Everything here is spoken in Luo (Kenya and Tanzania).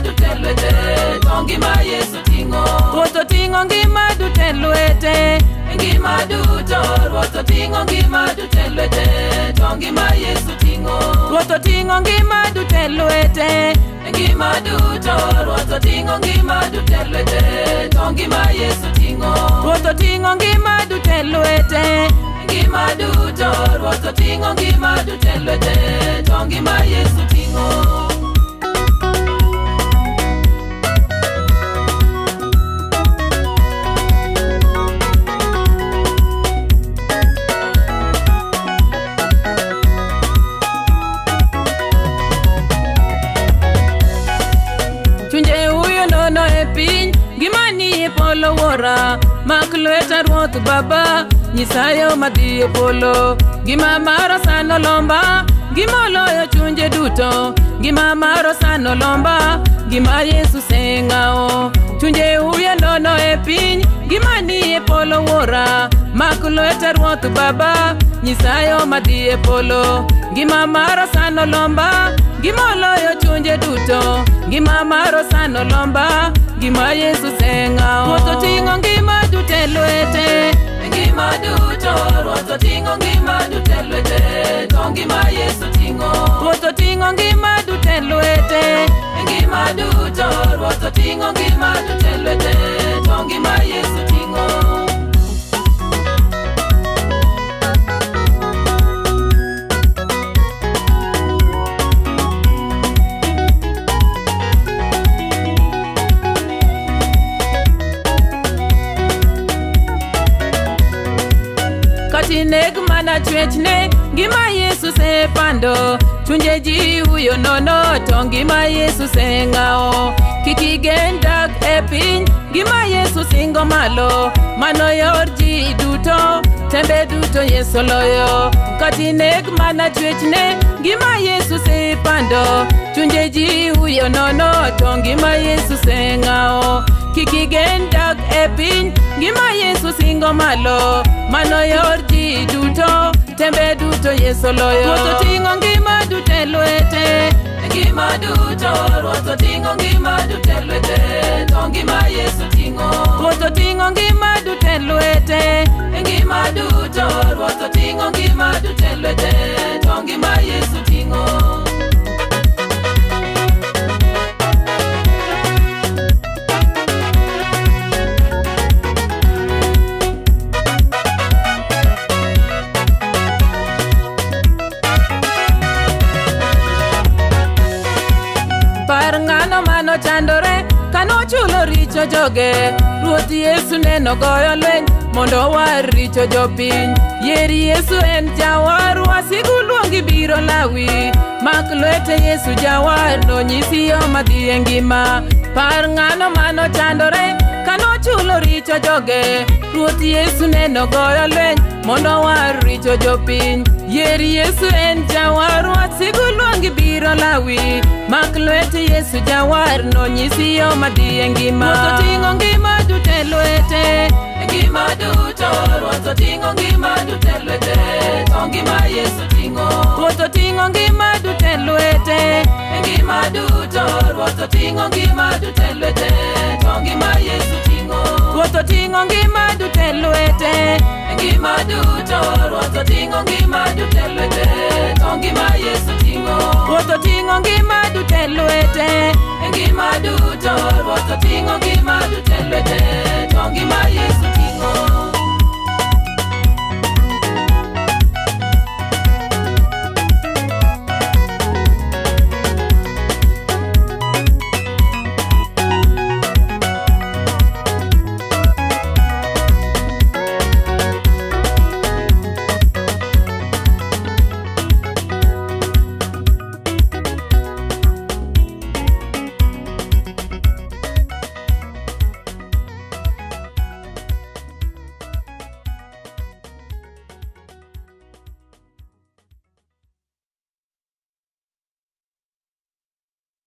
dutel lwete, to ngima Yesu ting'o. Ruoth oting'o ngima dutel lwete, ngima duto. Ruoth oting'o ngima dutel lwete, to ngima Yesu ting'o. Ruoth oting'o ngima dutel lwete, ngima duto. Ruoth oting'o ngima dutel lwete, to ngima Yesu ting'o. Ruoth oting'o ngima dutel lwete, ngima duto. Ruoth oting'o ngima dutel lwete, to ngima Yesu ting'o. Chunje huyo nono e piny, gimani e polo wora, mak lweta Ruoth Baba, nyisayo madhi e polo. Gima maro sano lomba, gima oloyo chunje duto, gima maro sano lomba, gima Yesu seng'ao. Chunje huyo nono e piny, gimani e polo wora, mak lweta Ruoth Baba, nyisayo madhi e polo. Gima maro sano lomba, gima oloyo chunje duto, gima maro sano lomba, gima Yesu seng'ao. Ruoth oting'o ngima dutel lwete, ngima duto. Ruoth oting'o ngima dutel lwete, to ngima Yesu ting'o. Ruoth oting'o ngima dutel lwete, ngima duto. Ruoth oting'o ngima dutel lwete, to ngima Yesu ting'o. Neg mana chwechne, ngima Yesu se pando, chunje ji huyo nono, to ngima Yesu se ng'ao. Kiki gendak e piny, ngima Yesu singo malo, mano yor ji duto, tembe duto Yesu loyo. Kati neg mana chwechne, ngima Yesu se pando, chunje ji huyo nono, to ngima Yesu se ng'ao. Kiki gendak e piny, ngima Yesu singo malo, mano yor ji duto, tembe duto Yesu loyo. Ruoth oting'o ngima dutel lwete, ngima duto. Ruoth oting'o ngima dutel lwete, to ngima Yesu ting'o. Ruoth oting'o ngima dutel lwete, ngima duto. Ruoth oting'o ngima dutel lwete, to ngima Yesu ting'o. Par ng'ano mano chandore, kano chulo richo joge, Ruoth Yesu neno goyo lweny, mondo war richo jopiny. Yeri Yesu en jawar, wasigu luongi biro lawi, mak lwete Yesu jawar, no nyisi yo madhi e ngima. Par ng'ano mano chandore, kano chulo richo joge, Ruoth Yesu neno goyo lweny, mondo war richo jopiny. Yeri Yesu en jawar, wasigu luongi biro lawi, mak lwete Yesu jawar, no nyisi yo madhi e ngima. Ruoth oting'o ngima dutel lwete, ngima duto. Ruoth oting'o ngima dutel lwete, to ngima Yesu ting'o. Ruoth oting'o ngima dutel lwete, ngima duto. Ruoth oting'o ngima dutel lwete, to ngima Yesu ting'o. Ruoth oting'o ngima dutel lwete, ngima duto. Ruoth oting'o ngima dutel lwete, to ngima Yesu ting'o. Ruoth oting'o ngima dutel lwete, ngima duto. Ruoth oting'o ngima